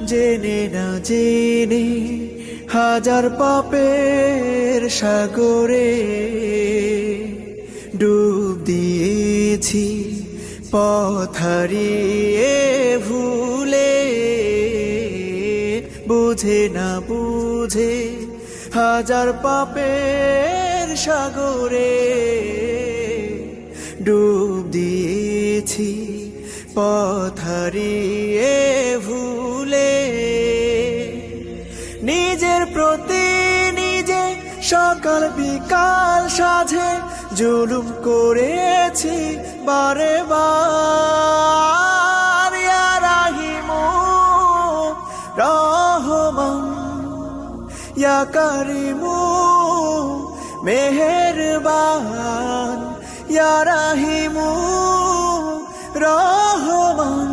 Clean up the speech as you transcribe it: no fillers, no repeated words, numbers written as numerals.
জেনে না জেনে হাজার পাপের সাগরে ডুব দিয়েছি, পথ হারিয়ে ভুলে। বুঝে না বুঝে হাজার পাপের সাগরে ডুব দিয়েছি, পথ হারিয়ে ভুলে। নিজের প্রতি নিজে সকাল বিকাল সাঝে জুলুম করেছি বারে বার। ইয়া রাহিমু রহমান, ইয়া কারিমু মেহেরবান, ইয়া রাহিমু রহমান।